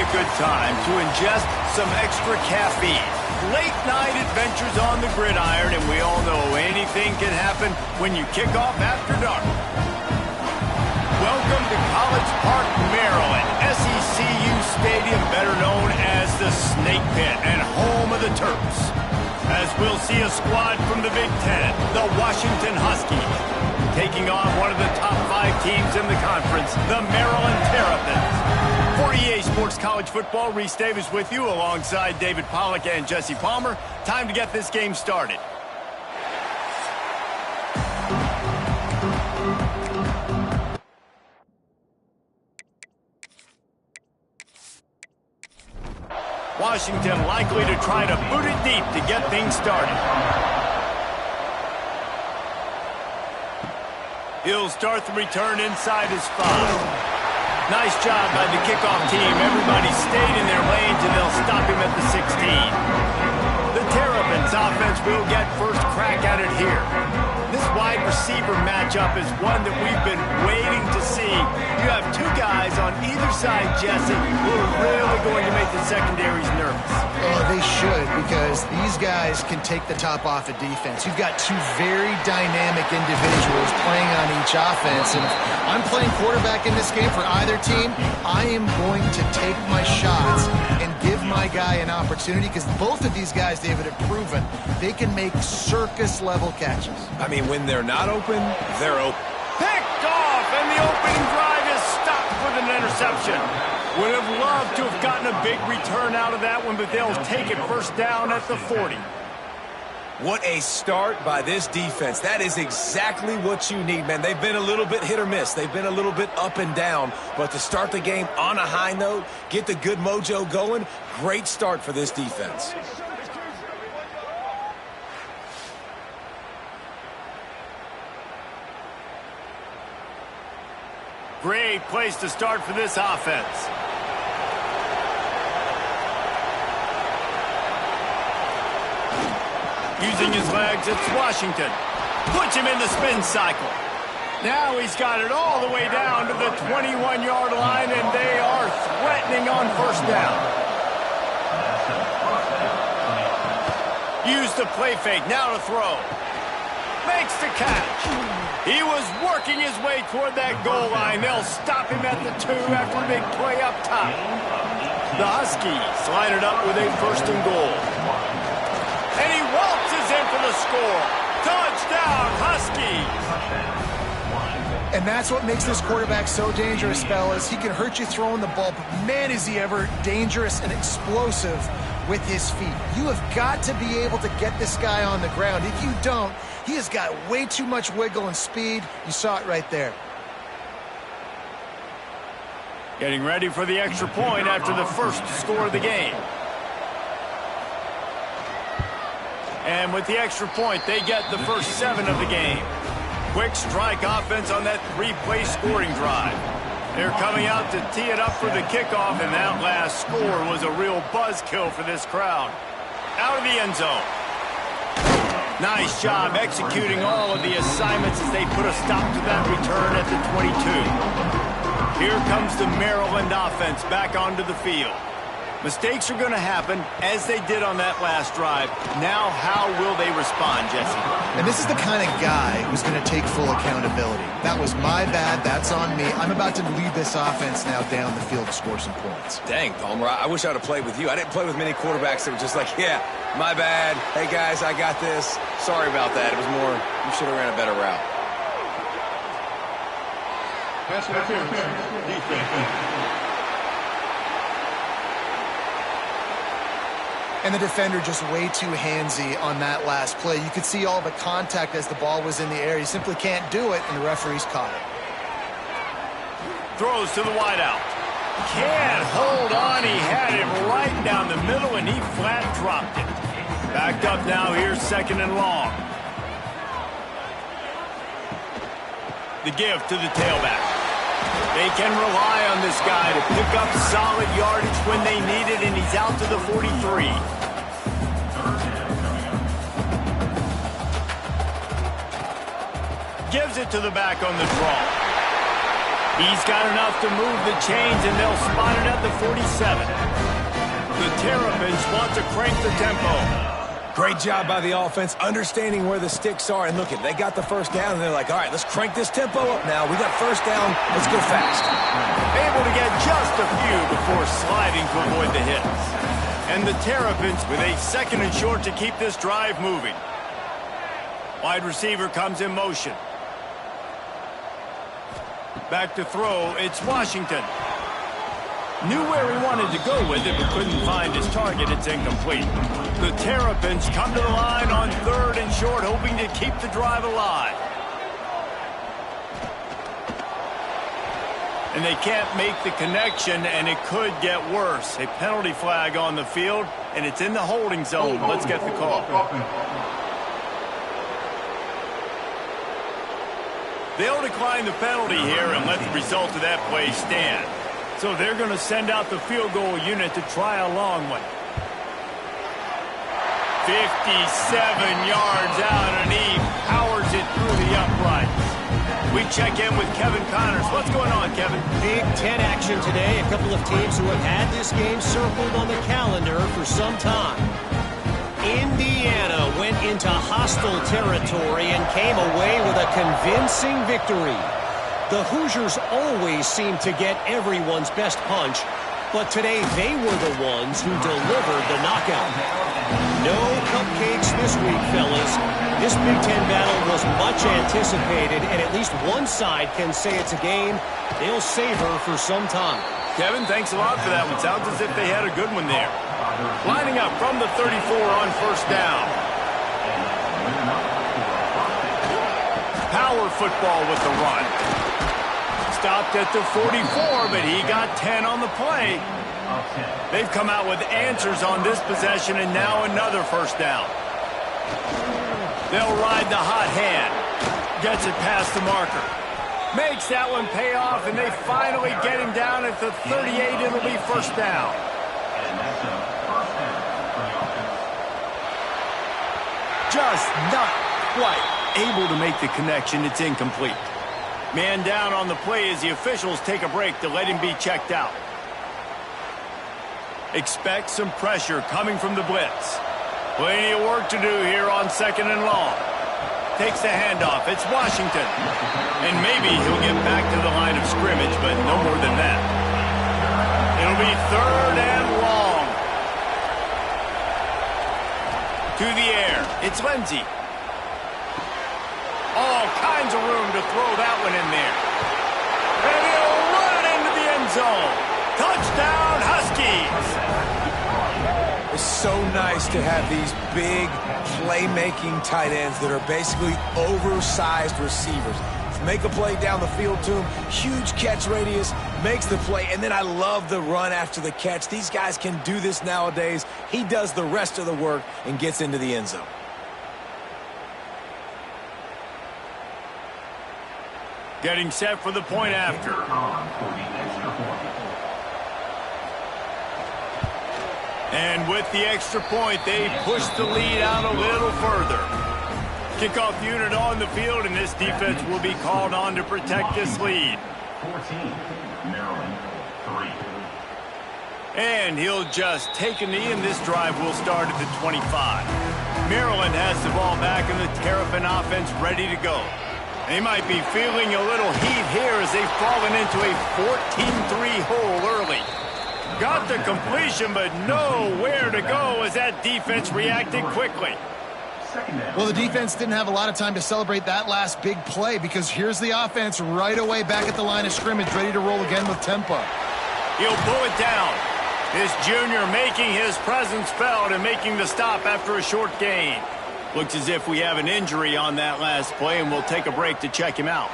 a good time to ingest some extra caffeine. Late night adventures on the gridiron, and we all know anything can happen when you kick off after dark. Welcome to College Park, Maryland, SECU Stadium, better known as the Snake Pit and home of the Terps. As we'll see a squad from the Big Ten, the Washington Huskies, taking on one of the top 5 teams in the conference, the Maryland Terrapins. For EA Sports College Football, Reese Davis with you alongside David Pollack and Jesse Palmer. Time to get this game started. Washington likely to try to boot it deep to get things started. He'll start the return inside his 5. Nice job by the kickoff team. Everybody stayed in their lanes, and they'll stop him at the 16. The Terrapins offense will get first crack at it here. This wide receiver matchup is one that we've been waiting to see. You have 2 guys on either side, Jesse, who are really going to make the secondaries nervous. Oh, they should, because these guys can take the top off of defense. You've got 2 very dynamic individuals playing on each offense, and if I'm playing quarterback in this game for either team, I am going to take my shots and give my guy an opportunity, because both of these guys, David, have proven they can make circus-level catches. I mean, when they're not open, they're open. Picked off, and the opening drive is stopped with an interception. Would have loved to have gotten a big return out of that one, but they'll take it first down at the 40. What a start by this defense. That is exactly what you need, man. They've been a little bit hit or miss. They've been a little bit up and down. But to start the game on a high note, get the good mojo going, great start for this defense. Great place to start for this offense. Using his legs, it's Washington. Puts him in the spin cycle. Now he's got it all the way down to the 21-yard line, and they are threatening on first down. Use the play fake, now to throw. Makes the catch. He was working his way toward that goal line. They'll stop him at the 2 after a big play up top. The Huskies line it up with a first and goal. And he waltzes in for the score. Touchdown, Huskies. And that's what makes this quarterback so dangerous, fellas. He can hurt you throwing the ball, but man, is he ever dangerous and explosive with his feet. You have got to be able to get this guy on the ground. If you don't, he has got way too much wiggle and speed. You saw it right there. Getting ready for the extra point after the first score of the game. And with the extra point, they get the first 7 of the game. Quick strike offense on that 3-play scoring drive. They're coming out to tee it up for the kickoff, and that last score was a real buzzkill for this crowd. Out of the end zone. Nice job executing all of the assignments as they put a stop to that return at the 22. Here comes the Maryland offense back onto the field. Mistakes are going to happen, as they did on that last drive. Now, how will they respond, Jesse? And this is the kind of guy who's going to take full accountability. That was my bad. That's on me. I'm about to lead this offense now down the field to score some points. Dang, Palmer, I wish I would have played with you. I didn't play with many quarterbacks that were just like, yeah, my bad. Hey, guys, I got this. Sorry about that. It was more, you should have ran a better route. Pass interference. Defense. And the defender just way too handsy on that last play. You could see all the contact as the ball was in the air. He simply can't do it, and the referee's caught it. Throws to the wideout. Can't hold on. He had it right down the middle, and he flat dropped it. Backed up now. Here's second and long. The give to the tailback. They can rely on this guy to pick up solid yardage when they need it, and he's out to the 43. Gives it to the back on the draw. He's got enough to move the chains, and they'll spot it at the 47. The Terrapins want to crank the tempo. Great job by the offense, understanding where the sticks are. And look, they got the first down, and they're like, all right, let's crank this tempo up now. We got first down. Let's go fast. Able to get just a few before sliding to avoid the hits. And the Terrapins with a 2nd and short to keep this drive moving. Wide receiver comes in motion. Back to throw, it's Washington. Knew where he wanted to go with it, but couldn't find his target. It's incomplete. The Terrapins come to the line on 3rd and short, hoping to keep the drive alive. And they can't make the connection, and it could get worse. A penalty flag on the field, and it's in the holding zone. Let's get the call. They'll decline the penalty here and let the result of that play stand. So they're going to send out the field goal unit to try a long one. 57 yards out, and he powers it through the uprights. We check in with Kevin Connors. What's going on, Kevin? Big Ten action today. A couple of teams who have had this game circled on the calendar for some time. Indiana went into hostile territory and came away with a convincing victory. The Hoosiers always seem to get everyone's best punch, but today they were the ones who delivered the knockout. No cupcakes this week, fellas. This Big Ten battle was much anticipated, and at least one side can say it's a game they'll savor for some time. Kevin, thanks a lot for that one. Sounds as if they had a good one there. Lining up from the 34 on first down. Power football with the run. Stopped at the 44, but he got 10 on the play. They've come out with answers on this possession, and now another first down. They'll ride the hot hand. Gets it past the marker. Makes that one pay off, and they finally get him down at the 38. It'll be first down. Just not quite able to make the connection. It's incomplete. Man down on the play as the officials take a break to let him be checked out. Expect some pressure coming from the blitz. Plenty of work to do here on 2nd and long. Takes the handoff. It's Washington. And maybe he'll get back to the line of scrimmage, but no more than that. It'll be 3rd and long. To the air. It's Lindsey. All kinds of room to throw that one in there. And he'll run it into the end zone. Touchdown, Huskies. It's so nice to have these big playmaking tight ends that are basically oversized receivers. Make a play down the field to him, huge catch radius, makes the play, and then I love the run after the catch. These guys can do this nowadays. He does the rest of the work and gets into the end zone. Getting set for the point after. And with the extra point, they push the lead out a little further. Kickoff unit on the field, and this defense will be called on to protect this lead. 14, Maryland, 3. And he'll just take a knee, and this drive will start at the 25. Maryland has the ball back, and the Terrapin offense ready to go. They might be feeling a little heat here as they've fallen into a 14-3 hole early. Got the completion, but nowhere to go as that defense reacted quickly. Well, the defense didn't have a lot of time to celebrate that last big play because here's the offense right away back at the line of scrimmage, ready to roll again with tempo. He'll pull it down. This junior making his presence felt and making the stop after a short gain. Looks as if we have an injury on that last play, and we'll take a break to check him out.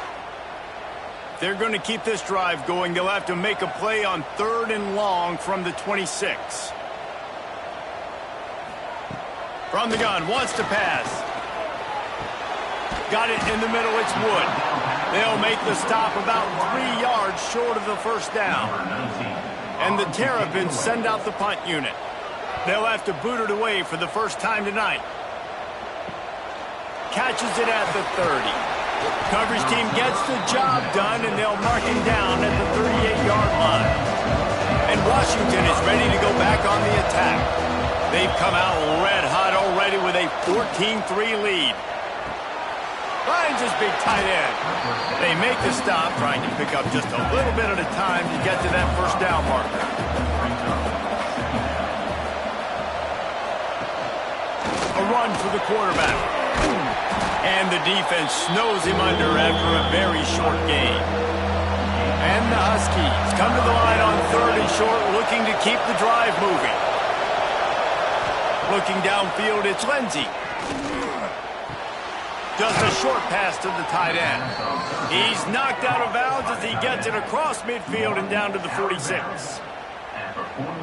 They're going to keep this drive going. They'll have to make a play on 3rd and long from the 26. From the gun, wants to pass. Got it in the middle, it's Wood. They'll make the stop about 3 yards short of the first down. And the Terrapins send out the punt unit. They'll have to boot it away for the first time tonight. Catches it at the 30. Coverage team gets the job done, and they'll mark him down at the 38-yard line. And Washington is ready to go back on the attack. They've come out red hot already with a 14-3 lead. Finds his big tight end. They make the stop, trying to pick up just a little bit at a time to get to that first down marker. A run for the quarterback. And the defense snows him under after a very short gain. And the Huskies come to the line on 3rd and short, looking to keep the drive moving. Looking downfield, it's Lindsey. Does a short pass to the tight end. He's knocked out of bounds as he gets it across midfield and down to the 46.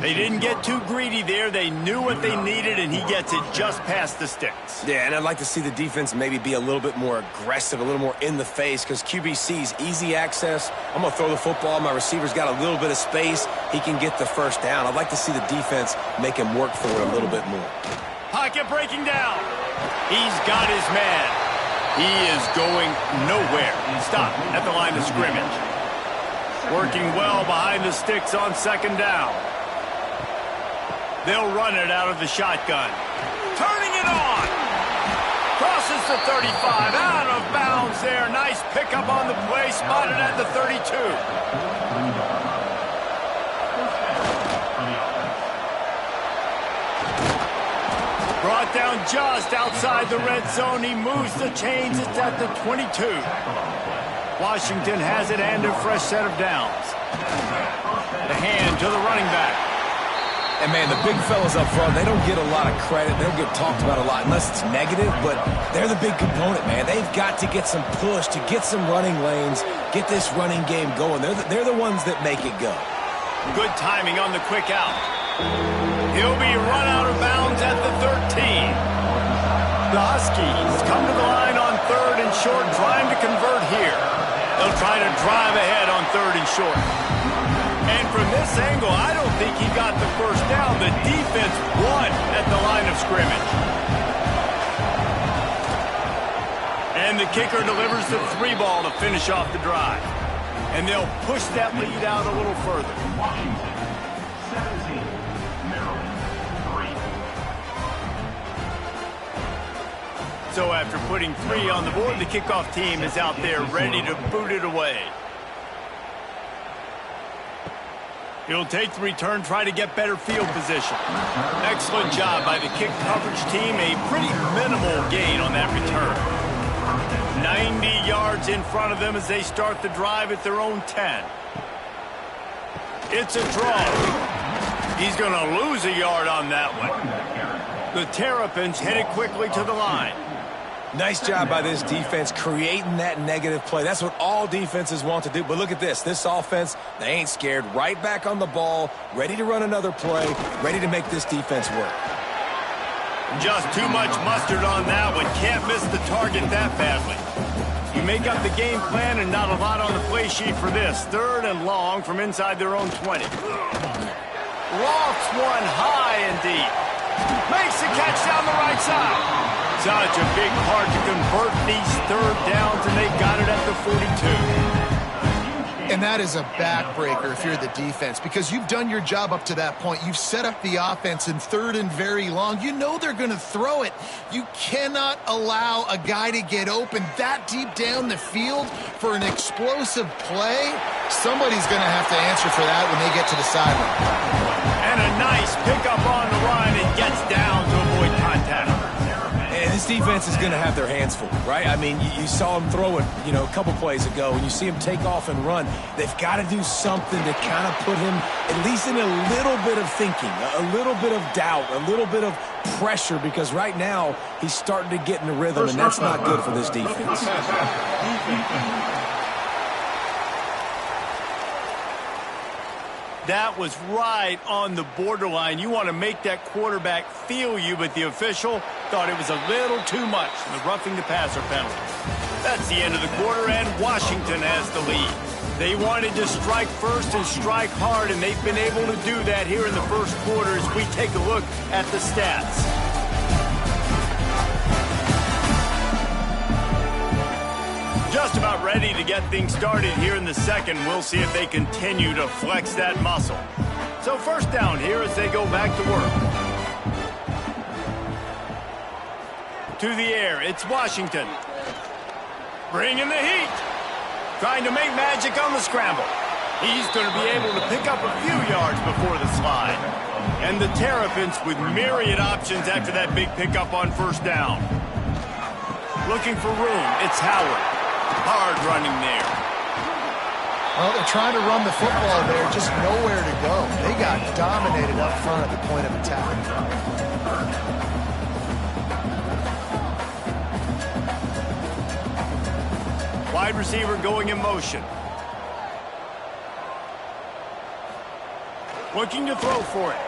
They didn't get too greedy there. They knew what they needed, and he gets it just past the sticks. Yeah, and I'd like to see the defense maybe be a little bit more aggressive, a little more in the face, because QBC's easy access. I'm going to throw the football. My receiver's got a little bit of space. He can get the first down. I'd like to see the defense make him work for it a little bit more. Pocket breaking down. He's got his man. He is going nowhere. Stop at the line of scrimmage. Working well behind the sticks on 2nd down. They'll run it out of the shotgun. Turning it on. Crosses the 35. Out of bounds there. Nice pickup on the play. Spotted at the 32. Brought down just outside the red zone. He moves the chains. It's at the 22. Washington has it and a fresh set of downs. The hand to the running back. And, man, the big fellas up front, they don't get a lot of credit. They don't get talked about a lot unless it's negative, but they're the big component, man. They've got to get some push, to get some running lanes, get this running game going. They're the ones that make it go. Good timing on the quick out. He'll be run out of bounds at the 13. The Huskies come to the line on 3rd and short, trying to convert here. They'll try to drive ahead on 3rd and short. And from this angle, I don't think he got the first down. The defense won at the line of scrimmage. And the kicker delivers the 3 ball to finish off the drive. And they'll push that lead out a little further. Washington, 17. Maryland, 3. So after putting 3 on the board, the kickoff team is out there ready to boot it away. He'll take the return, try to get better field position. Excellent job by the kick coverage team. A pretty minimal gain on that return. 90 yards in front of them as they start the drive at their own 10. It's a draw. He's going to lose a yard on that one. The Terrapins headed quickly to the line. Nice job by this defense creating that negative play. That's what all defenses want to do. But look at this. This offense, they ain't scared. Right back on the ball, ready to run another play, ready to make this defense work. Just too much mustard on that one. Can't miss the target that badly. You make up the game plan and not a lot on the play sheet for this. 3rd and long from inside their own 20. Lofts one high and deep. Makes the catch down the right side. Such a big part to convert these 3rd downs, and they got it at the 42. And that is a backbreaker if you're the defense, because you've done your job up to that point. You've set up the offense in 3rd and very long. You know they're going to throw it. You cannot allow a guy to get open that deep down the field for an explosive play. Somebody's going to have to answer for that when they get to the sideline. And a nice pickup on the line and gets down to avoid contact. And this defense is going to have their hands full, right? I mean, you saw them throw it, a couple plays ago, and you see him take off and run. They've got to do something to kind of put him at least in a little bit of thinking, a little bit of doubt, a little bit of pressure, because right now he's starting to get in the rhythm, and that's not good for this defense. That was right on the borderline. You want to make that quarterback feel you, but the official thought it was a little too much. The roughing the passer penalty. That's the end of the quarter, and Washington has the lead. They wanted to strike first and strike hard, and they've been able to do that here in the first quarter as we take a look at the stats. ready to get things started here in the second. We'll see if they continue to flex that muscle. So first down here as they go back to work. To the air, it's Washington. Bringing the heat. Trying to make magic on the scramble. He's going to be able to pick up a few yards before the slide. And the Terrapins with myriad options after that big pickup on first down. Looking for room, it's Howard. Hard running there. Well, they're trying to run the football there, just nowhere to go. They got dominated up front at the point of attack. Wide receiver going in motion. Looking to throw for it.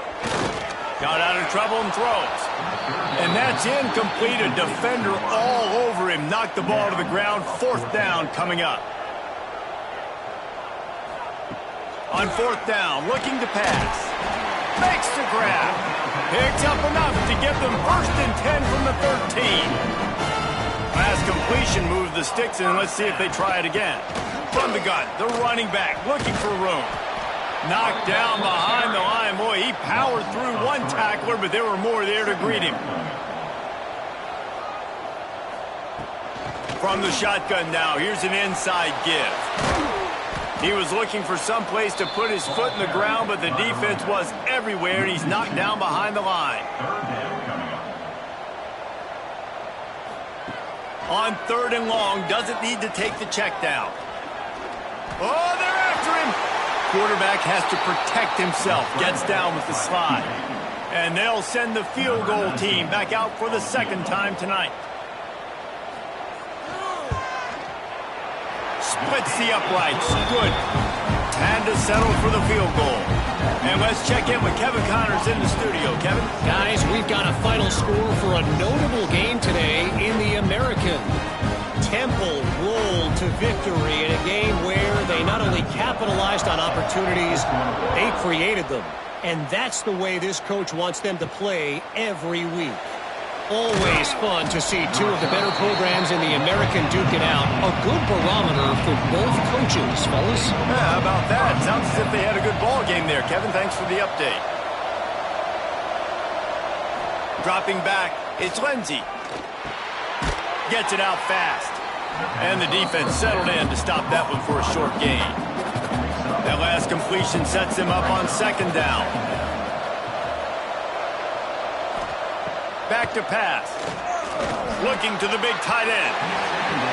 Got out of trouble and throws. And that's incomplete. A defender all over him. Knocked the ball to the ground. Fourth down coming up. On fourth down, looking to pass. Makes the grab. Picks up enough to give them 1st and 10 from the 13. Last completion moved the sticks in. Let's see if they try it again. From the gun, the running back looking for room. Knocked down behind the line. Boy, he powered through one tackler, but there were more there to greet him. From the shotgun now, here's an inside give. He was looking for some place to put his foot in the ground, but the defense was everywhere, and he's knocked down behind the line. On 3rd and long, doesn't need to take the check down. Oh, they're after him. Quarterback has to protect himself. Gets down with the slide. And they'll send the field goal team back out for the second time tonight. Splits the uprights. Good. Time to settle for the field goal. And let's check in with Kevin Connors in the studio. Kevin? Guys, we've got a final score for a notable game today in the American. Temple rolled to victory in a game where they not only capitalized on opportunities, they created them. And that's the way this coach wants them to play every week. Always fun to see two of the better programs in the American duke it out. A good barometer for both coaches, fellas. Yeah, how about that? Sounds as if they had a good ball game there, Kevin. Thanks for the update. Dropping back, it's Lindsey. Gets it out fast. And the defense settled in to stop that one for a short gain. That last completion sets him up on 2nd down. Back to pass. Looking to the big tight end.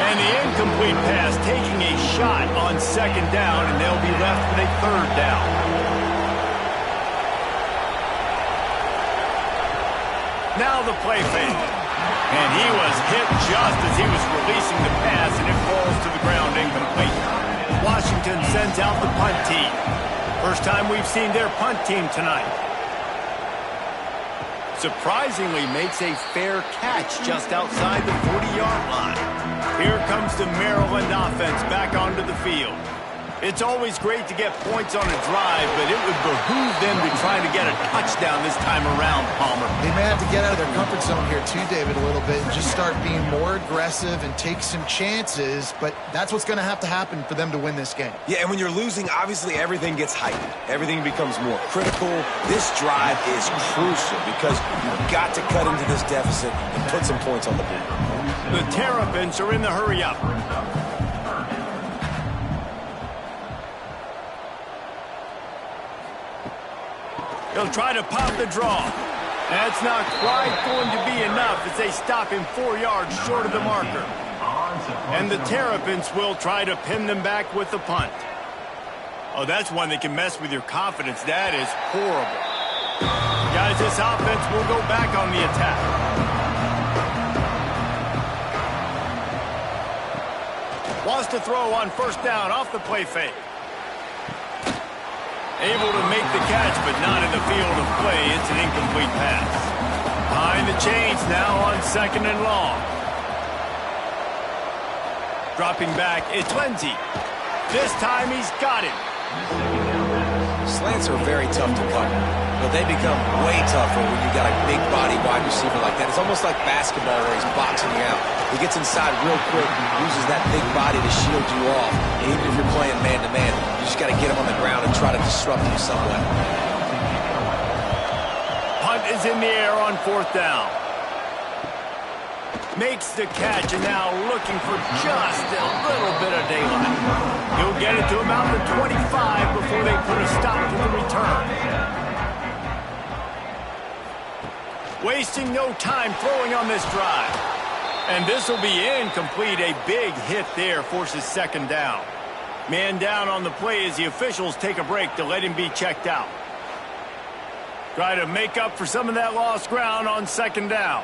And the incomplete pass taking a shot on 2nd down, and they'll be left with a 3rd down. Now the play fake. And he was hit just as he was releasing the pass, and it falls to the ground incomplete. Washington sends out the punt team. First time we've seen their punt team tonight. Surprisingly makes a fair catch just outside the 40-yard line. Here comes the Maryland offense back onto the field. It's always great to get points on a drive, but it would behoove them to try to get a touchdown this time around, Palmer. They may have to get out of their comfort zone here too, David, a little bit, and just start being more aggressive and take some chances, but that's what's going to have to happen for them to win this game. Yeah, and when you're losing, obviously everything gets heightened. Everything becomes more critical. This drive is crucial because you've got to cut into this deficit and put some points on the board. The Terrapins are in the hurry-up. He'll try to pop the draw. That's not quite going to be enough as they stop him 4 yards short of the marker. And the Terrapins will try to pin them back with the punt. Oh, that's one that can mess with your confidence. That is horrible. Guys, this offense will go back on the attack. Wants to throw on 1st down off the play fake. Able to make the catch, but not in the field of play. It's an incomplete pass. Behind the chains now on 2nd and long. Dropping back, it's Lindsey. This time he's got it. slants are very tough to cover, but they become way tougher when you got a big body wide receiver like that. It's almost like basketball where he's boxing you out. He gets inside real quick, uses that big body to shield you off. And even if you're playing man-to-man, you just got to get him on the ground and try to disrupt him somewhat. Punt is in the air on 4th down. Makes the catch, and now looking for just a little bit of daylight. He'll get it to about the 25 before they put a stop to the return. Wasting no time throwing on this drive. And this will be incomplete. A big hit there forces 2nd down. Man down on the play as the officials take a break to let him be checked out. Try to make up for some of that lost ground on 2nd down.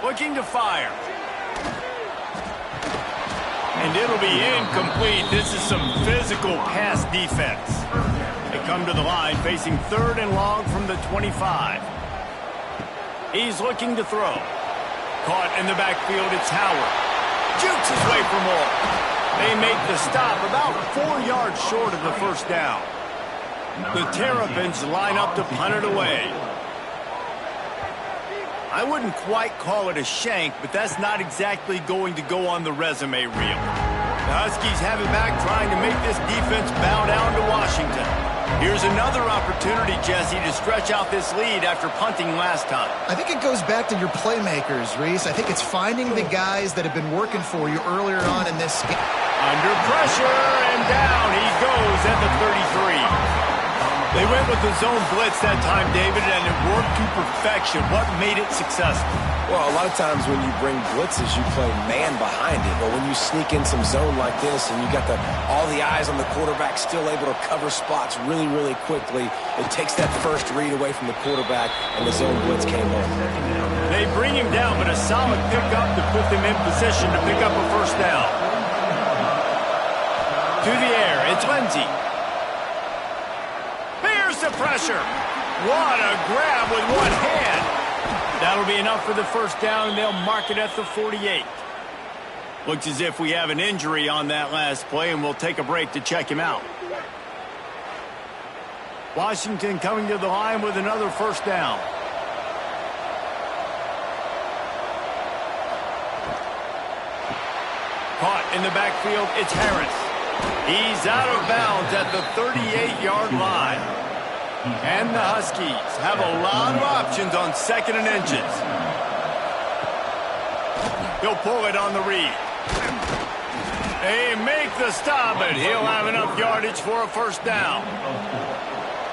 Looking to fire. And it'll be incomplete. This is some physical pass defense. They come to the line facing 3rd and long from the 25. He's looking to throw. Caught in the backfield, it's Howard. Jukes his way for more. They make the stop about 4 yards short of the 1st down. The Terrapins line up to punt it away. I wouldn't quite call it a shank, but that's not exactly going to go on the resume reel. The Huskies have it back, trying to make this defense bow down to Washington. Here's another opportunity, Jesse, to stretch out this lead after punting last time. I think it goes back to your playmakers, Reese. I think it's finding the guys that have been working for you earlier on in this game. Under pressure, and down he goes at the 33. They went with the zone blitz that time, David, and it worked to perfection. What made it successful? Well, a lot of times when you bring blitzes, you play man behind it. But when you sneak in some zone like this and you got all the eyes on the quarterback still able to cover spots really, really quickly, it takes that first read away from the quarterback, and the zone blitz came home. They bring him down, but a solid pickup to put them in position to pick up a 1st down. To the air, it's Lindsey. The pressure. What a grab with one hand. That'll be enough for the 1st down, and they'll mark it at the 48. Looks as if we have an injury on that last play, and we'll take a break to check him out. Washington coming to the line with another 1st down. Caught in the backfield, it's Harris. He's out of bounds at the 38-yard line. And the Huskies have a lot of options on 2nd and inches. He'll pull it on the read. They make the stop, but he'll have enough yardage for a 1st down.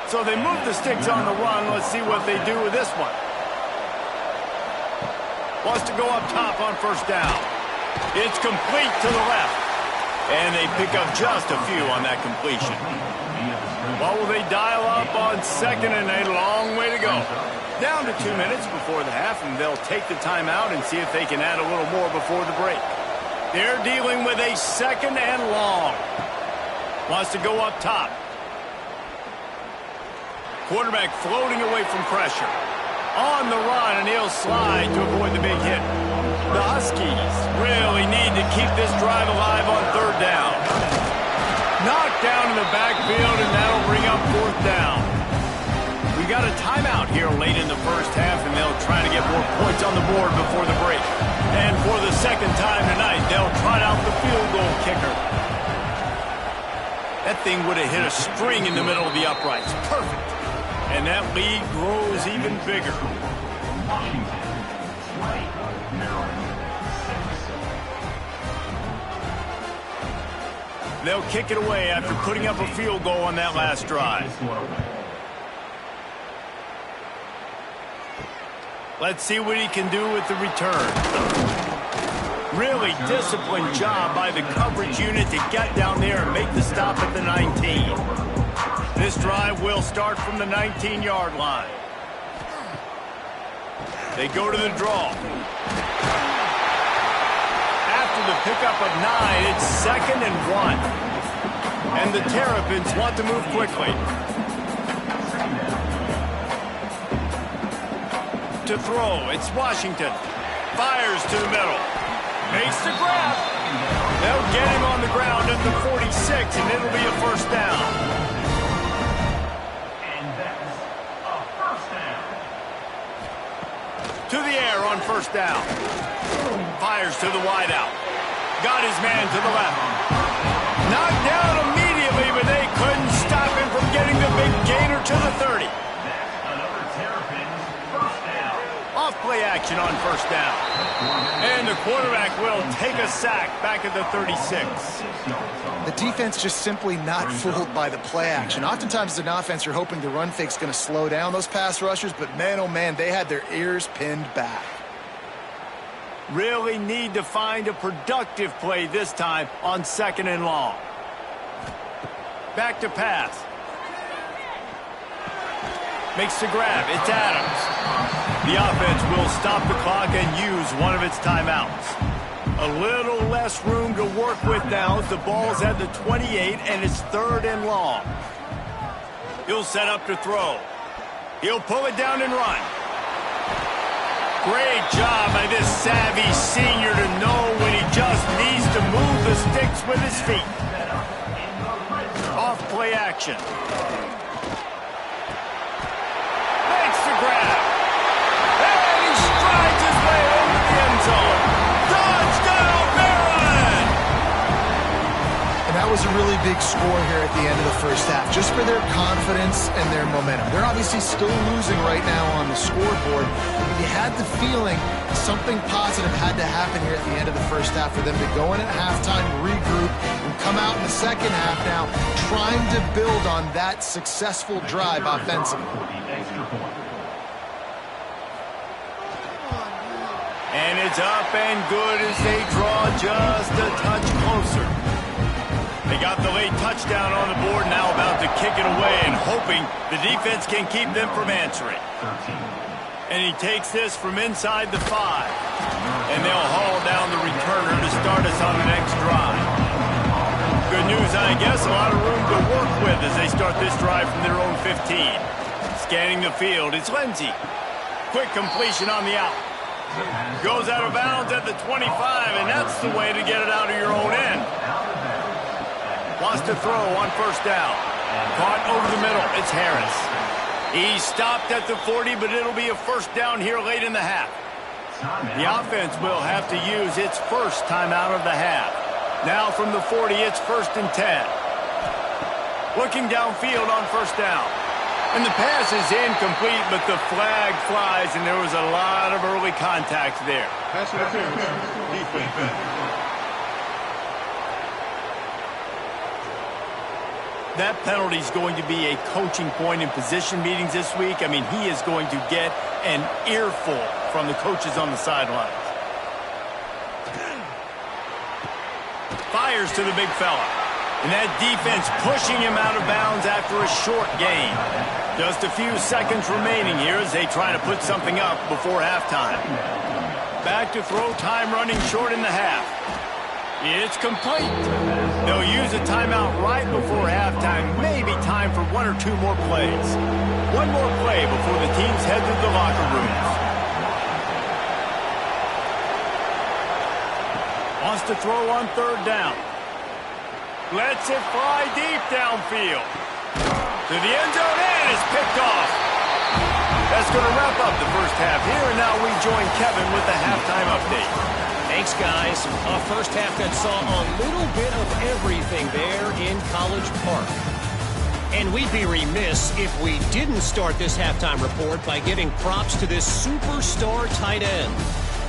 So they move the sticks on the run. Let's see what they do with this one. Wants to go up top on 1st down. It's complete to the left. And they pick up just a few on that completion. What will they dial up on 2nd and a long way to go? Down to 2 minutes before the half, and they'll take the timeout and see if they can add a little more before the break. They're dealing with a 2nd and long. Wants to go up top. Quarterback floating away from pressure. On the run, and he'll slide to avoid the big hit. The Huskies really need to keep this drive alive on 3rd down. Knocked down in the backfield, and that'll bring up 4th down. We got a timeout here late in the 1st half, and they'll try to get more points on the board before the break. And for the 2nd time tonight, they'll trot out the field goal kicker. That thing would have hit a string in the middle of the uprights. Perfect. And that lead grows even bigger. Washington, 20, Maryland, 6. They'll kick it away after putting up a field goal on that last drive. Let's see what he can do with the return. Really disciplined job by the coverage unit to get down there and make the stop at the 19. This drive will start from the 19-yard line. They go to the draw. After the pickup of 9, it's 2nd and 1. And the Terrapins want to move quickly. To throw, it's Washington. Fires to the middle. Makes the grab. They'll get him on the ground at the 46, and it'll be a first down. And that's a first down. To the air on first down. Fires to the wideout. Got his man to the left. Knocked down immediately, but they couldn't stop him from getting the big gainer to the 30. That's another Terrapins first down. Off play action on first down. And the quarterback will take a sack back at the 36. The defense just simply not fooled by the play action. Oftentimes as an offense, you're hoping the run fake's going to slow down those pass rushers, but man, oh man, they had their ears pinned back. Really need to find a productive play this time on 2nd and long. Back to pass. Makes the grab. It's Adams. The offense will stop the clock and use one of its timeouts. A little less room to work with now as the ball's at the 28 and it's 3rd and long. He'll set up to throw. He'll pull it down and run. Great job by this savvy senior to know when he just needs to move the sticks with his feet. Off play action. Makes the grab. And he strides his way over the end zone. Touchdown, Maryland! And that was a really big score here at the end of the first half, just for their confidence and their momentum. They're obviously still losing right now on the scoreboard, but you had the feeling something positive had to happen here at the end of the first half for them to go in at halftime, regroup, and come out in the second half now trying to build on that successful drive offensively. And it's up and good as they draw just a touch closer. They got the late touchdown on the board, now about to kick it away and hoping the defense can keep them from answering. And he takes this from inside the 5. And they'll haul down the returner to start us on the next drive. Good news, I guess, a lot of room to work with as they start this drive from their own 15. Scanning the field, it's Lindsey. Quick completion on the out. Goes out of bounds at the 25, and that's the way to get it out of your own end. Wants to throw on first down. Caught over the middle. It's Harris. He stopped at the 40, but it'll be a first down here late in the half. The offense will have to use its first timeout of the half. Now from the 40, it's 1st and 10. Looking downfield on first down. And the pass is incomplete, but the flag flies, and there was a lot of early contact there. Pass interference. Defense. That penalty is going to be a coaching point in position meetings this week. I mean, he is going to get an earful from the coaches on the sidelines. Fires to the big fella. And that defense pushing him out of bounds after a short gain. Just a few seconds remaining here as they try to put something up before halftime. Back to throw, time running short in the half. It's complete. They'll use a timeout right before halftime. Maybe time for 1 or 2 more plays. One more play before the teams head to the locker rooms. Wants to throw on 3rd down. Lets it fly deep downfield. To the end zone, and it's picked off. That's going to wrap up the first half here, and now we join Kevin with the halftime update. Thanks, guys. A first half that saw a little bit of everything there in College Park. And we'd be remiss if we didn't start this halftime report by giving props to this superstar tight end.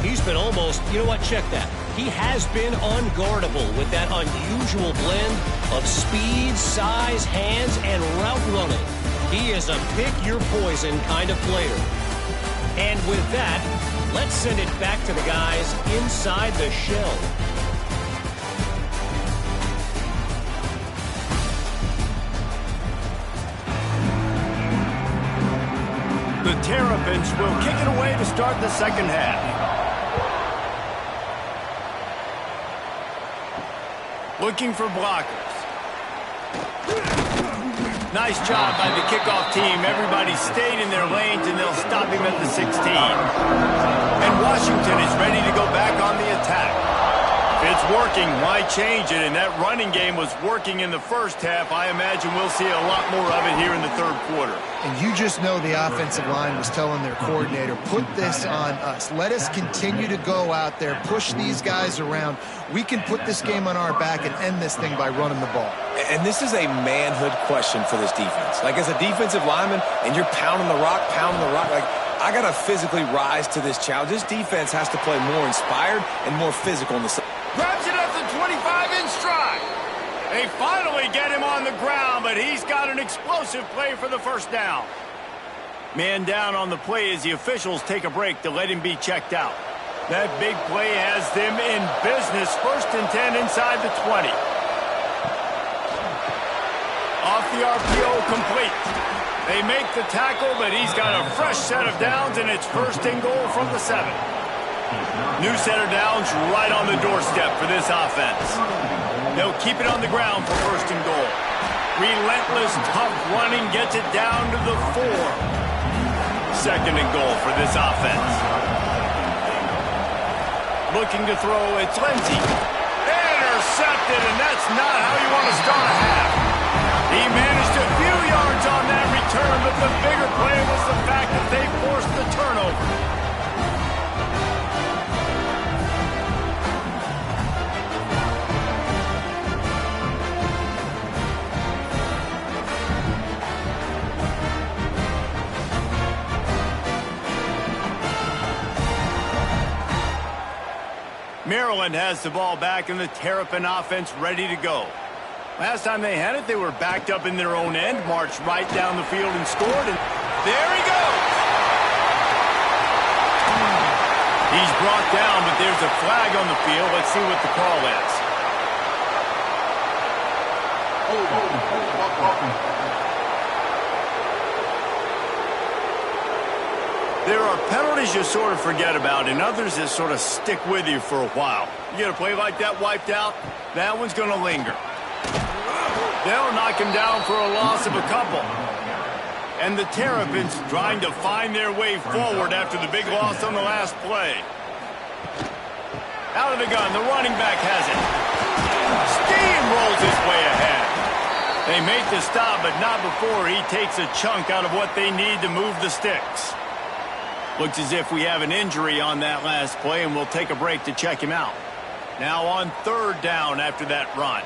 He's been almost, you know what, check that. He has been unguardable with that unusual blend of speed, size, hands, and route running. He is a pick-your-poison kind of player. And with that, let's send it back to the guys inside the shell. The Terrapins will kick it away to start the second half. Looking for blockers. Nice job by the kickoff team. Everybody stayed in their lanes, and they'll stop him at the 16. And Washington is ready to go back on the attack. Fits It's working. Why change it? And that running game was working in the first half. I imagine we'll see a lot more of it here in the third quarter. And you just know the offensive line was telling their coordinator, put this on us. Let us continue to go out there, push these guys around. We can put this game on our back and end this thing by running the ball. And this is a manhood question for this defense. Like, as a defensive lineman, and you're pounding the rock, like, I got to physically rise to this challenge. This defense has to play more inspired and more physical in the side. Grabs it at the 25-inch stride. They finally get him on the ground, but he's got an explosive play for the first down. Man down on the play as the officials take a break to let him be checked out. That big play has them in business. 1st and 10 inside the 20. Off the RPO, complete. They make the tackle, but he's got a fresh set of downs, and it's 1st and goal from the 7. New set of downs right on the doorstep for this offense. They'll keep it on the ground for 1st and goal. Relentless, tough running gets it down to the 4. 2nd and goal for this offense. Looking to throw, it's Lindsey. Intercepted, and that's not how you want to start a half. He managed a few yards on that return, but the bigger play was the fact that they forced the turnover. Maryland has the ball back, and the Terrapin offense ready to go. Last time they had it, they were backed up in their own end, marched right down the field and scored, and there he goes! He's brought down, but there's a flag on the field. Let's see what the call is. There are penalties you sort of forget about, and others that sort of stick with you for a while. You get a play like that wiped out, that one's going to linger. They'll knock him down for a loss of a couple. And the Terrapins trying to find their way forward after the big loss on the last play. Out of the gun, the running back has it. Steamrolls his way ahead. They make the stop, but not before he takes a chunk out of what they need to move the sticks. Looks as if we have an injury on that last play, and we'll take a break to check him out. Now on 3rd down after that run.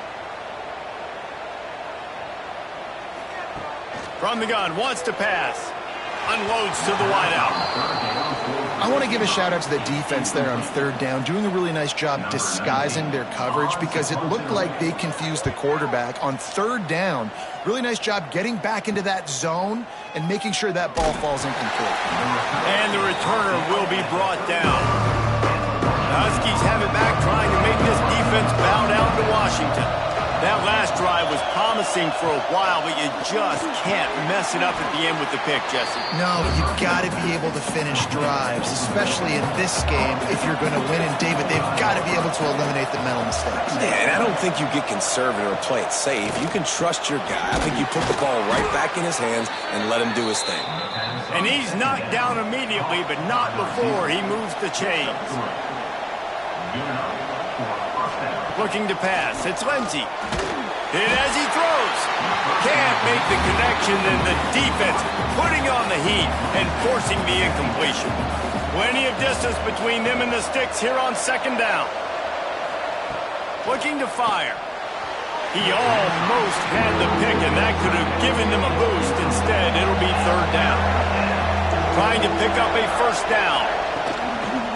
From the gun, wants to pass. Unloads to the wideout. I want to give a shout-out to the defense there on 3rd down, doing a really nice job disguising their coverage because it looked like they confused the quarterback. On 3rd down, really nice job getting back into that zone and making sure that ball falls incomplete. And the returner will be brought down. The Huskies have it back, trying to make this defense bow down to Washington. That last drive was promising for a while, but you just can't mess it up at the end with the pick, Jesse. No, you've got to be able to finish drives, especially in this game if you're going to win. And, David, they've got to be able to eliminate the mental mistakes. Yeah, and I don't think you get conservative or play it safe. You can trust your guy. I think you put the ball right back in his hands and let him do his thing. And he's knocked down immediately, but not before he moves the chains. Looking to pass. It's Lindsey. Hit as he throws. Can't make the connection, and the defense putting on the heat and forcing the incompletion. Plenty of distance between them and the sticks here on 2nd down. Looking to fire. He almost had the pick, and that could have given them a boost. Instead, it'll be 3rd down. Trying to pick up a 1st down.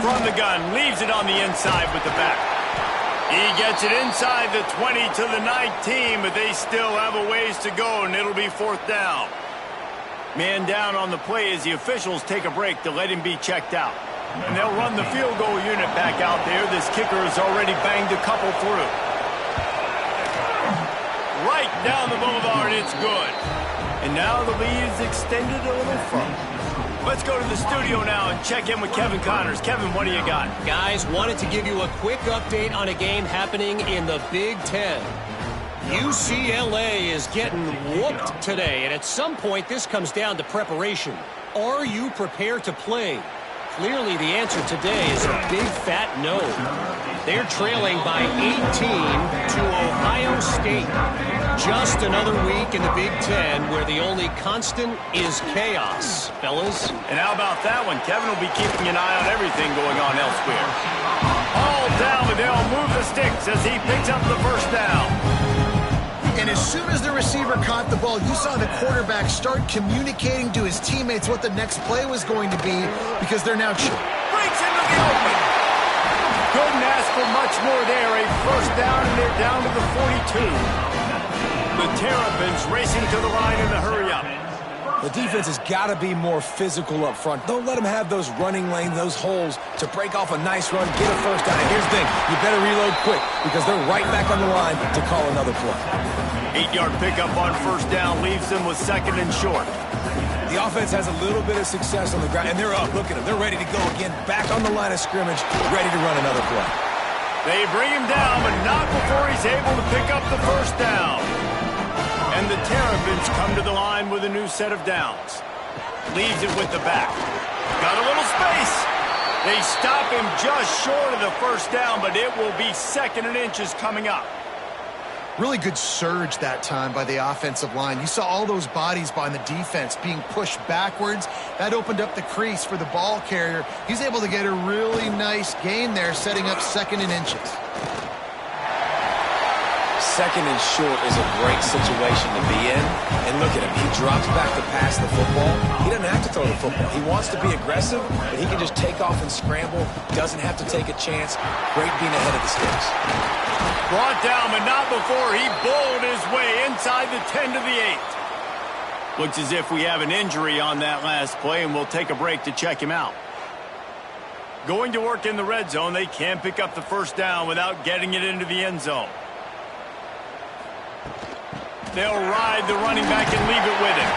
From the gun, leaves it on the inside with the back. He gets it inside the 20 to the 19, but they still have a ways to go, and it'll be 4th down. Man down on the play as the officials take a break to let him be checked out. And they'll run the field goal unit back out there. This kicker has already banged a couple through. Right down the boulevard, it's good. And now the lead is extended a little further. Let's go to the studio now and check in with Kevin Connors. Kevin, what do you got? Guys, wanted to give you a quick update on a game happening in the Big Ten. UCLA is getting whooped today, and at some point this comes down to preparation. Are you prepared to play? Clearly, the answer today is a big fat no. They're trailing by 18 to Ohio State. Just another week in the Big Ten where the only constant is chaos, fellas. And how about that one? Kevin will be keeping an eye on everything going on elsewhere. All down, but they'll move the sticks as he picks up the first down. And as soon as the receiver caught the ball, you saw the quarterback start communicating to his teammates what the next play was going to be because they're now breaks into the open. Couldn't ask for much more there. A first down, and they're down to the 42. The Terrapins racing to the line in a hurry-up. The defense has got to be more physical up front. Don't let them have those running lanes, those holes to break off a nice run, get a first down. And here's the thing, you better reload quick because they're right back on the line to call another play. 8-yard pickup on first down leaves them with second and short. The offense has a little bit of success on the ground, and they're up. Look at them. They're ready to go again, back on the line of scrimmage, ready to run another play. They bring him down, but not before he's able to pick up the first down. And the Terrapins come to the line with a new set of downs. Leaves it with the back. Got a little space. They stop him just short of the first down, but it will be second and inches coming up. Really good surge that time by the offensive line. You saw all those bodies behind the defense being pushed backwards. That opened up the crease for the ball carrier. He's able to get a really nice gain there, setting up second and inches. Second and short is a great situation to be in. And look at him. He drops back to pass the football. He doesn't have to throw the football. He wants to be aggressive, but he can just take off and scramble. Doesn't have to take a chance. Great being ahead of the sticks. Brought down, but not before he bowled his way inside the 10 to the 8. Looks as if we have an injury on that last play, and we'll take a break to check him out. Going to work in the red zone, they can't pick up the first down without getting it into the end zone. They'll ride the running back and leave it with him.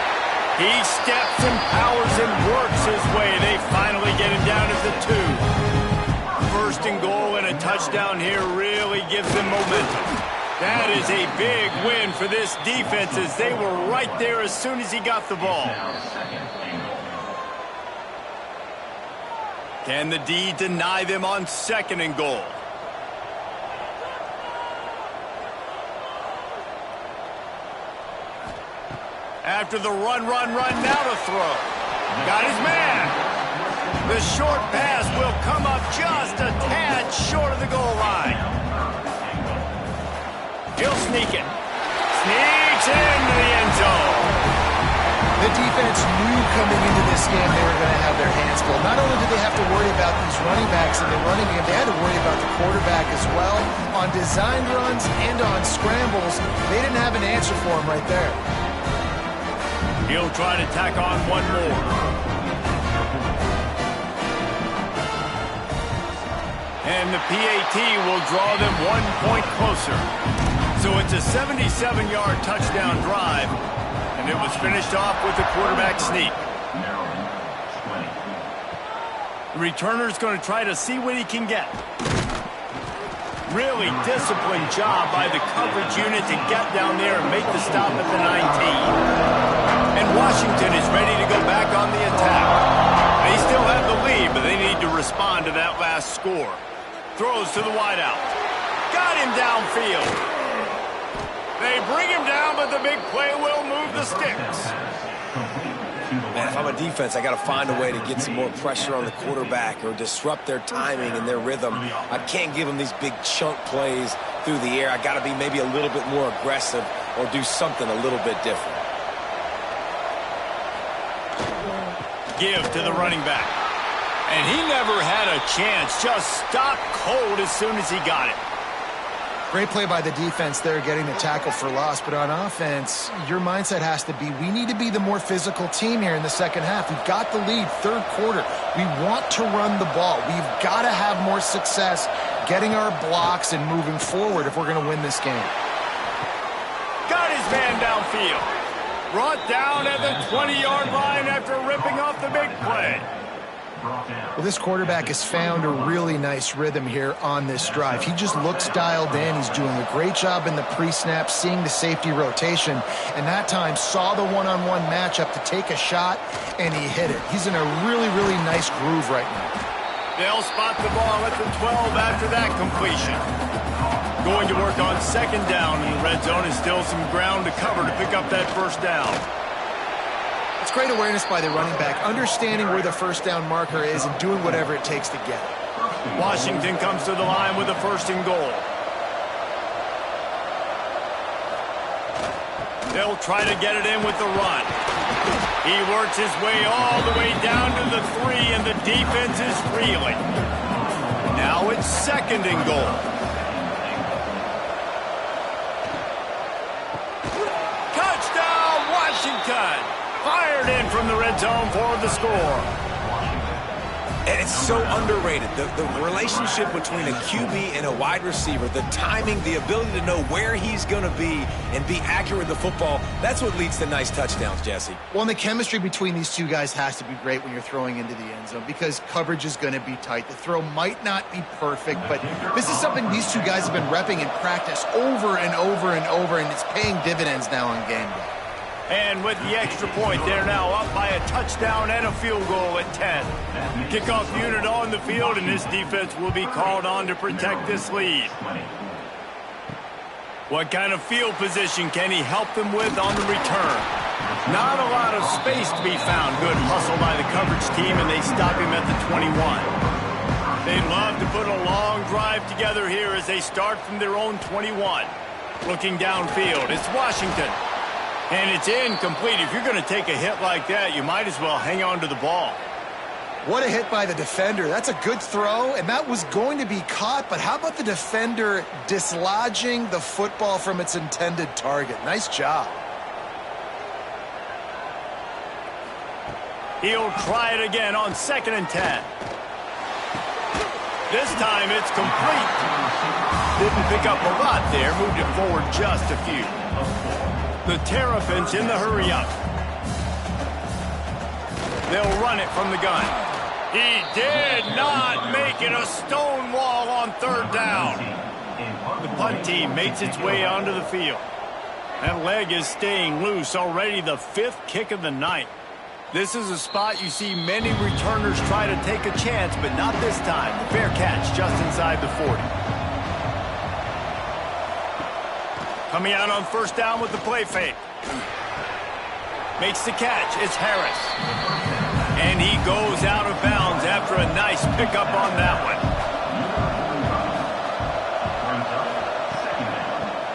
He steps and powers and works his way. They finally get him down at the 2. First and goal and a touchdown here really gives them momentum. That is a big win for this defense as they were right there as soon as he got the ball. Can the D deny them on second and goal? After the run, now to throw. Got his man. The short pass will come up just a tad short of the goal line. He'll sneak it. Sneaks into the end zone. The defense knew coming into this game they were going to have their hands full. Not only did they have to worry about these running backs in the running game, they had to worry about the quarterback as well. On designed runs and on scrambles, they didn't have an answer for him right there. He'll try to tack on one more. And the PAT will draw them 1 point closer. So it's a 77-yard touchdown drive, and it was finished off with the quarterback sneak. The returner's going to try to see what he can get. Really disciplined job by the coverage unit to get down there and make the stop at the 19. And Washington is ready to go back on the attack. They still have the lead, but they need to respond to that last score. Throws to the wideout. Got him downfield. They bring him down, but the big play will move the sticks. Man, if I'm a defense, I got to find a way to get some more pressure on the quarterback or disrupt their timing and their rhythm. I can't give them these big chunk plays through the air. I got to be maybe a little bit more aggressive or do something a little bit different. Give to the running back. And he never had a chance. Just stopped cold as soon as he got it. Great play by the defense there, getting the tackle for loss. But on offense, your mindset has to be, we need to be the more physical team here in the second half. We've got the lead, third quarter. We want to run the ball. We've got to have more success getting our blocks and moving forward if we're going to win this game. Got his man downfield. Brought down at the 20-yard line after ripping off the big play. Well, this quarterback has found a really nice rhythm here on this drive. He just looks dialed in. He's doing a great job in the pre-snap, seeing the safety rotation, and that time saw the one-on-one matchup to take a shot, and he hit it. He's in a really, really nice groove right now. They'll spot the ball at the 12 after that completion. Going to work on second down in the red zone, and still some ground to cover to pick up that first down. It's great awareness by the running back, understanding where the first down marker is and doing whatever it takes to get it. Washington comes to the line with a first and goal. They'll try to get it in with the run. He works his way all the way down to the 3, and the defense is reeling. Now it's second and goal. Touchdown, Washington! Fired in from the red zone for the score. And it's so underrated. The relationship between a QB and a wide receiver, the timing, the ability to know where he's going to be and be accurate with the football, that's what leads to nice touchdowns, Jesse. Well, and the chemistry between these two guys has to be great when you're throwing into the end zone because coverage is going to be tight. The throw might not be perfect, but this is something these two guys have been repping in practice over and over and over, and it's paying dividends now on game day. And with the extra point, they're now up by a touchdown and a field goal at 10. Kickoff unit on the field, and this defense will be called on to protect this lead. What kind of field position can he help them with on the return? Not a lot of space to be found. Good hustle by the coverage team, and they stop him at the 21. They'd love to put a long drive together here as they start from their own 21. Looking downfield, it's Washington. And it's incomplete. If you're going to take a hit like that, you might as well hang on to the ball. What a hit by the defender. That's a good throw, and that was going to be caught, but how about the defender dislodging the football from its intended target? Nice job. He'll try it again on 2nd and 10. This time it's complete. Didn't pick up a lot there, moved it forward just a few. The Terrapins in the hurry-up. They'll run it from the gun. He did not make it a stone wall on 3rd down. The punt team makes its way onto the field. That leg is staying loose, already the 5th kick of the night. This is a spot you see many returners try to take a chance, but not this time. The fair catch just inside the 40. Coming out on 1st down with the play fake. Makes the catch. It's Harris. And he goes out of bounds after a nice pickup on that one.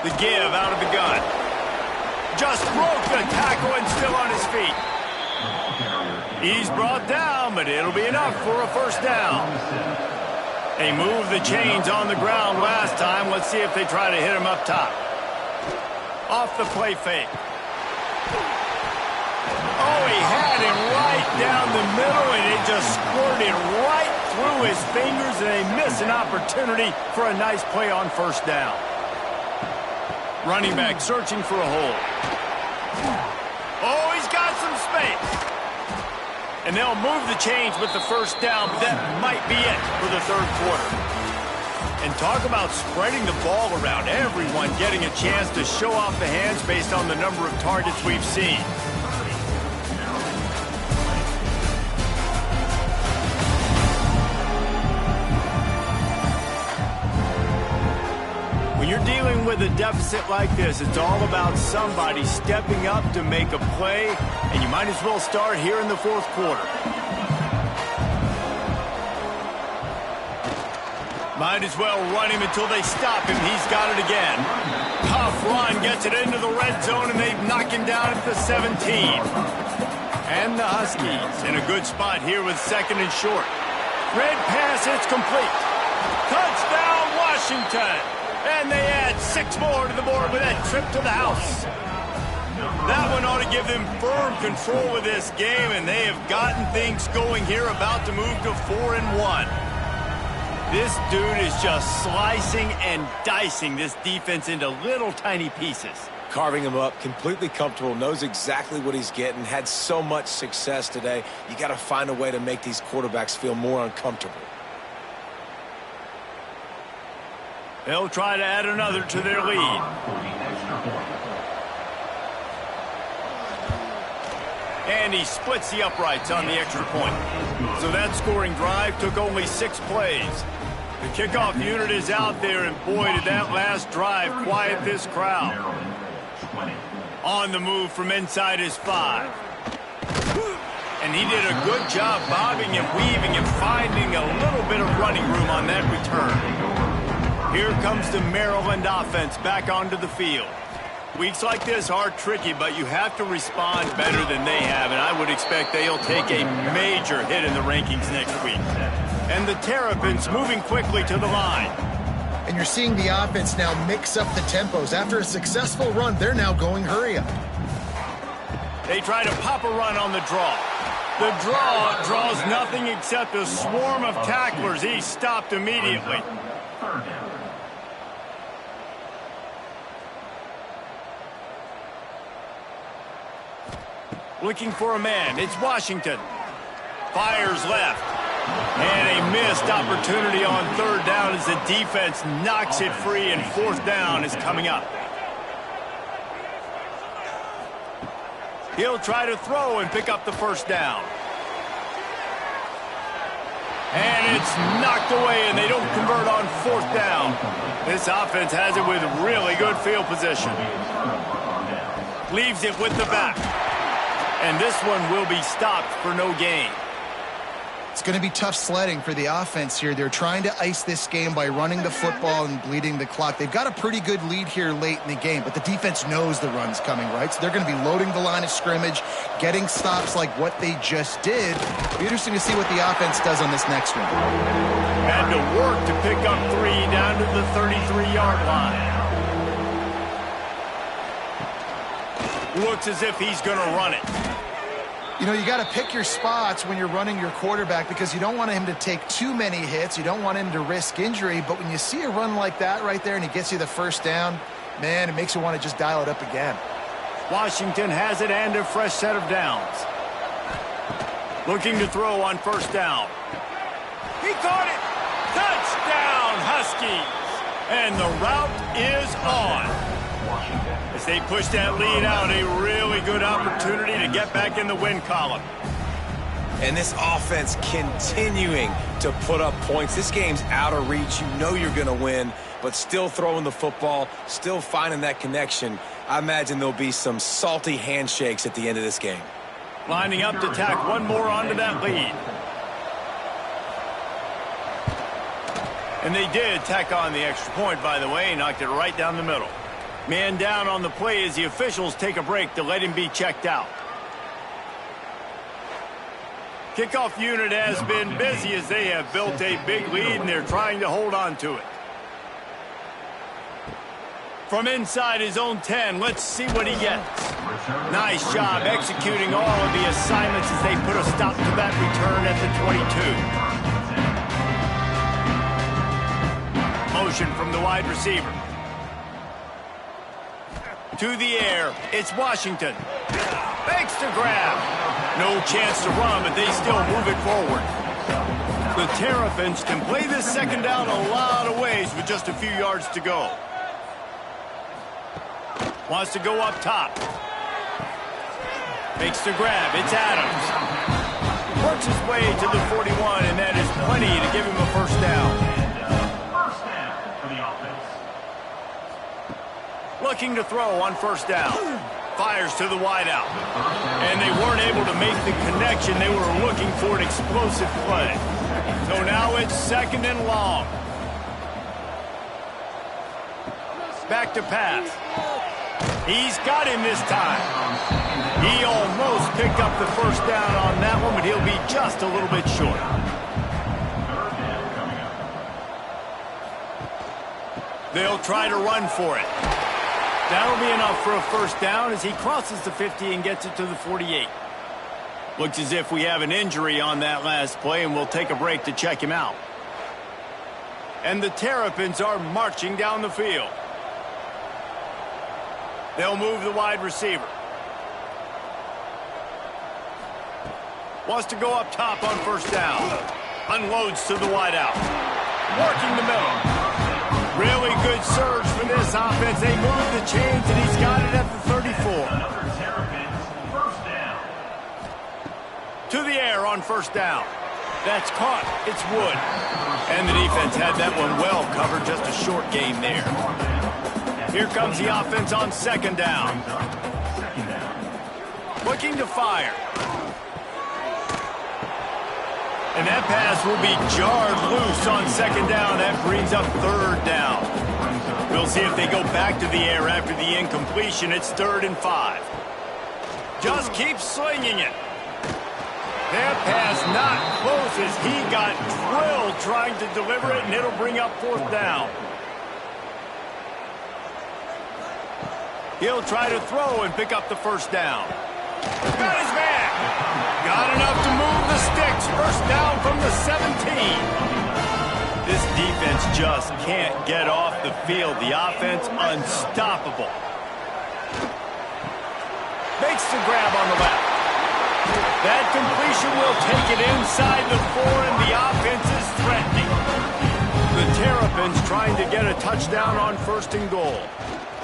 The give out of the gun. Just broke the tackle and still on his feet. He's brought down, but it'll be enough for a 1st down. They moved the chains on the ground last time. Let's see if they try to hit him up top. Off the play fake. Oh, he had him right down the middle, and it just squirted right through his fingers, and they miss an opportunity for a nice play on 1st down. Running back searching for a hole. Oh, he's got some space. And they'll move the chains with the 1st down, but that might be it for the 3rd quarter. And talk about spreading the ball around. Everyone getting a chance to show off the hands based on the number of targets we've seen. When you're dealing with a deficit like this, it's all about somebody stepping up to make a play, and you might as well start here in the 4th quarter. Might as well run him until they stop him. He's got it again. Tough run, gets it into the red zone, and they knock him down at the 17. And the Huskies in a good spot here with 2nd and short. Red pass, it's complete. Touchdown, Washington. And they add 6 more to the board with that trip to the house. That one ought to give them firm control of this game, and they have gotten things going here, about to move to 4-1. This dude is just slicing and dicing this defense into little tiny pieces. carving him up, completely comfortable, knows exactly what he's getting, had so much success today. You got to find a way to make these quarterbacks feel more uncomfortable. They'll try to add another to their lead. And he splits the uprights on the extra point. So that scoring drive took only 6 plays. The kickoff unit is out there, and boy, did that last drive quiet this crowd. On the move from inside his 5. And he did a good job bobbing and weaving and finding a little bit of running room on that return. Here comes the Maryland offense back onto the field. Weeks like this are tricky, but you have to respond better than they have, and I would expect they'll take a major hit in the rankings next week. And the Terrapins moving quickly to the line. And you're seeing the offense now mix up the tempos. After a successful run, they're now going hurry up. They try to pop a run on the draw. The draw draws nothing except a swarm of tacklers. He's stopped immediately. Looking for a man. It's Washington. Fires left. And a missed opportunity on 3rd down as the defense knocks it free, and 4th down is coming up. He'll try to throw and pick up the 1st down. And it's knocked away, and they don't convert on 4th down. This offense has it with really good field position. Leaves it with the back. And this one will be stopped for no gain. It's going to be tough sledding for the offense here. They're trying to ice this game by running the football and bleeding the clock. They've got a pretty good lead here late in the game, but the defense knows the run's coming, right? So they're going to be loading the line of scrimmage, getting stops like what they just did. It'll be interesting to see what the offense does on this next one. Had to work to pick up 3 down to the 33-yard line. Looks as if he's going to run it. You know, you got to pick your spots when you're running your quarterback because you don't want him to take too many hits. You don't want him to risk injury. But when you see a run like that right there and he gets you the 1st down, man, it makes you want to just dial it up again. Washington has it and a fresh set of downs. Looking to throw on 1st down. He caught it! Touchdown, Huskies! And the route is on. As they push that lead out, a really good opportunity to get back in the win column. And this offense continuing to put up points. This game's out of reach. You know you're going to win, but still throwing the football, still finding that connection. I imagine there'll be some salty handshakes at the end of this game. Lining up to tack one more onto that lead. And they did tack on the extra point, by the way, knocked it right down the middle. Man down on the play as the officials take a break to let him be checked out. Kickoff unit has been busy as they have built a big lead and they're trying to hold on to it. From inside his own 10, let's see what he gets. Nice job executing all of the assignments as they put a stop to that return at the 22. Motion from the wide receiver. To the air, it's Washington. Makes the grab. No chance to run, but they still move it forward. The Terrapins can play this 2nd down a lot of ways with just a few yards to go. Wants to go up top. Makes the grab. It's Adams. Works his way to the 41, and that is plenty to give him a 1st down. Looking to throw on 1st down. Fires to the wideout. And they weren't able to make the connection. They were looking for an explosive play. So now it's 2nd and long. Back to pass. He's got him this time. He almost picked up the 1st down on that one, but he'll be just a little bit short. They'll try to run for it. That'll be enough for a 1st down as he crosses the 50 and gets it to the 48. Looks as if we have an injury on that last play, and we'll take a break to check him out. And the Terrapins are marching down the field. They'll move the wide receiver. Wants to go up top on first down. Unloads to the wideout. Working the middle. Really good surge for this offense. They move the chains, and he's got it at the 34. Another Terrapins first down. To the air on first down. That's caught. It's Wood. And the defense had that one well covered. Just a short gain there. Here comes the offense on second down. Looking to fire. And that pass will be jarred loose on second down. That brings up third down. We'll see if they go back to the air after the incompletion. It's 3rd and 5. Just keep slinging it. That pass not close as he got drilled trying to deliver it, and it'll bring up 4th down. He'll try to throw and pick up the first down. Got his man. Got enough to move the sticks. First down from the 17. This defense just can't get off the field. The offense unstoppable. Makes the grab on the left. That completion will take it inside the 4, and the offense is threatening. The Terrapins trying to get a touchdown on 1st and goal.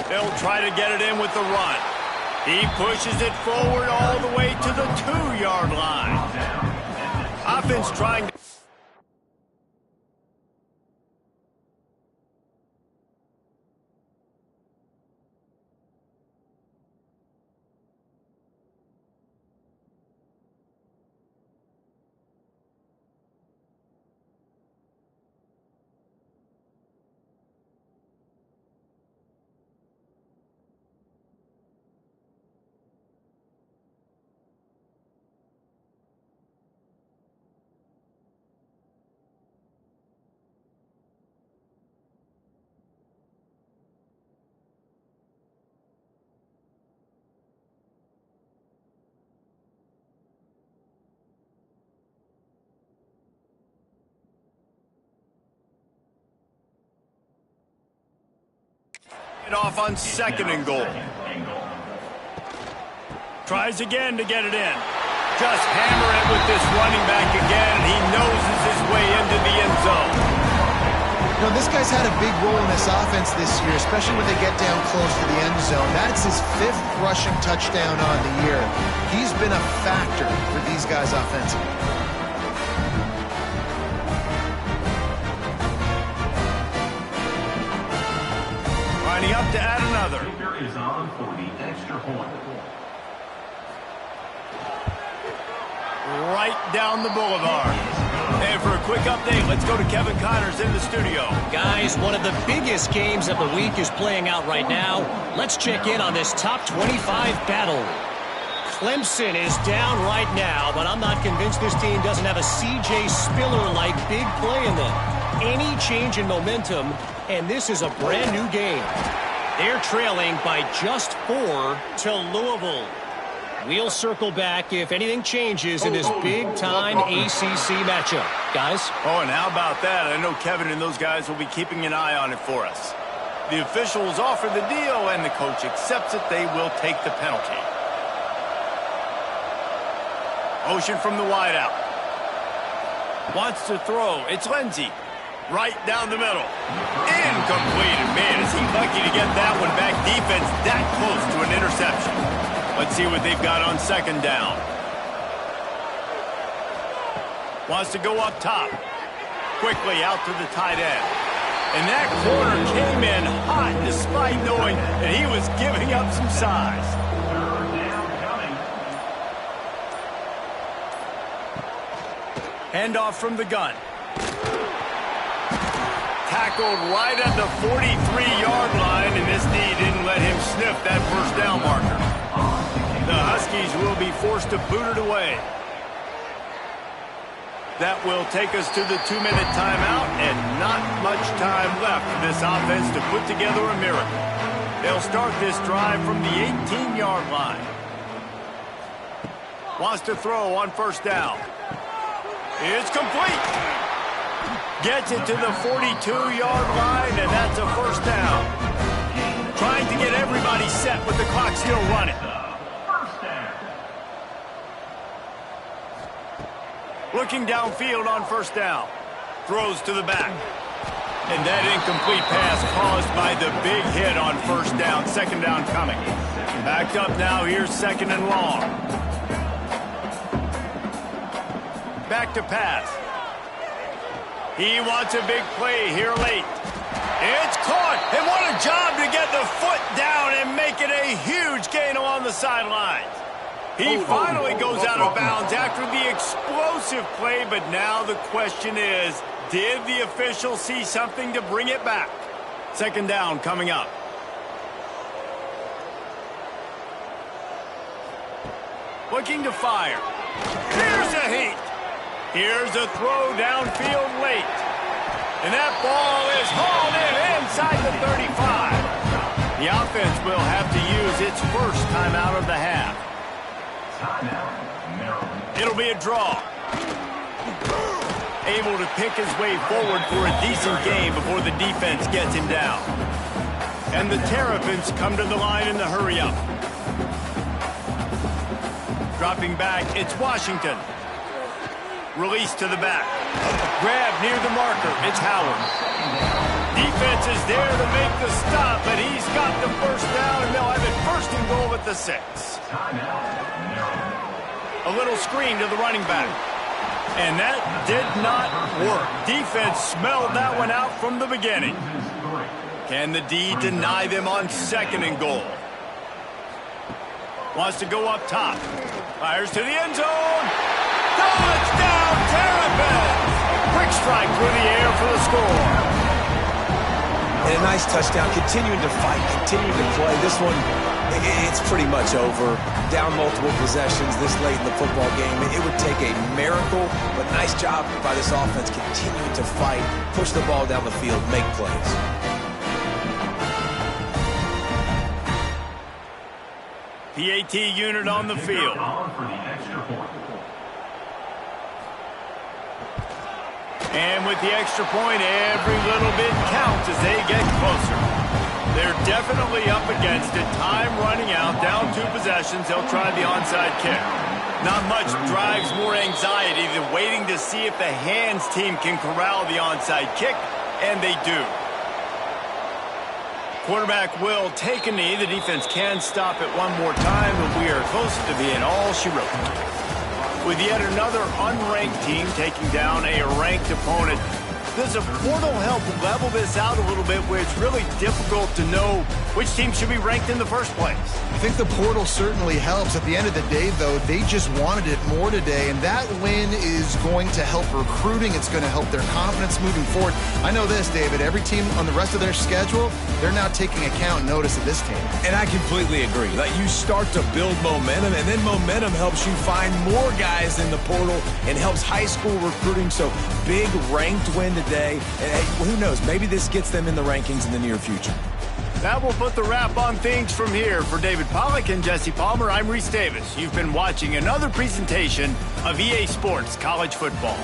They'll try to get it in with the run. He pushes it forward all the way to the 2-yard line. Offense trying to... off on 2nd and goal. Tries again to get it in. Just hammer it with this running back again, and he noses his way into the end zone. You know, this guy's had a big role in this offense this year, especially when they get down close to the end zone. That's his 5th rushing touchdown on the year. He's been a factor for these guys offensively. Lining up to add another. Kicker is on for the extra point. Right down the boulevard. And for a quick update, let's go to Kevin Connors in the studio. Guys, one of the biggest games of the week is playing out right now. Let's check in on this top 25 battle. Clemson is down right now, but I'm not convinced this team doesn't have a C.J. Spiller-like big play in them. Any change in momentum, and this is a brand new game. They're trailing by just 4 to Louisville. We'll circle back if anything changes in this big-time ACC matchup. Guys? Oh, and how about that? I know Kevin and those guys will be keeping an eye on it for us. The officials offer the deal, and the coach accepts it. They will take the penalty. Motion from the wideout. Wants to throw. It's Lindsey. Right down the middle. Incomplete. And man, is he lucky to get that one back. Defense that close to an interception. Let's see what they've got on 2nd down. Wants to go up top. Quickly out to the tight end. And that corner came in hot despite knowing that he was giving up some size. Third down coming. Handoff from the gun. Tackled right at the 43-yard line, and this D didn't let him sniff that first down marker. The Huskies will be forced to boot it away. That will take us to the 2-minute timeout, and not much time left for this offense to put together a miracle. They'll start this drive from the 18-yard line. Wants to throw on first down. It's complete. Gets it to the 42-yard line, and that's a first down. trying to get everybody set with the clock still running. First down. Looking downfield on first down. Throws to the back. And that incomplete pass caused by the big hit on first down. Second down coming. Backed up now. Here's second and long. Back to pass. He wants a big play here late. It's caught. And what a job to get the foot down and make it a huge gain along the sidelines. He finally goes out of bounds after the explosive play, but now the question is, did the official see something to bring it back? Second down coming up. Looking to fire. Here's a heat. Here's a throw downfield late. And that ball is hauled in inside the 35. The offense will have to use its first timeout of the half. Timeout, Maryland. It'll be a draw. Able to pick his way forward for a decent game before the defense gets him down. And the Terrapins come to the line in the hurry-up. Dropping back, it's Washington. Release to the back. Grab near the marker, it's Howard. Defense is there to make the stop, but he's got the first down, and they'll have it first and goal at the 6. Timeout, Maryland. A little screen to the running back. And that did not work. Defense smelled that one out from the beginning. Can the D deny them on second and goal? Wants to go up top. Fires to the end zone. Touchdown, Terrapins! Quick strike through the air for the score. And a nice touchdown, continuing to fight, continuing to play. This one, it's pretty much over. Down multiple possessions this late in the football game. It would take a miracle, but nice job by this offense continuing to fight, push the ball down the field, make plays. PAT unit on the field. On for the extra point. And with the extra point, every little bit counts as they get closer. They're definitely up against it. Time running out, down 2 possessions. They'll try the onside kick. Not much drives more anxiety than waiting to see if the hands team can corral the onside kick, and they do. Quarterback will take a knee. The defense can stop it one more time, but we are close to being all she wrote. With yet another unranked team taking down a ranked opponent, does a portal help level this out a little bit where it's really difficult to know which team should be ranked in the first place? I think the portal certainly helps. At the end of the day, though, they just wanted it more today, and that win is going to help recruiting. It's going to help their confidence moving forward. I know this, David, every team on the rest of their schedule, they're now taking account and notice of this team. And I completely agree. Like, you start to build momentum, and then momentum helps you find more guys in the portal and helps high school recruiting. So big ranked win today. And hey, who knows? Maybe this gets them in the rankings in the near future. That will put the wrap on things from here. For David Pollack and Jesse Palmer, I'm Reese Davis. You've been watching another presentation of EA Sports College Football.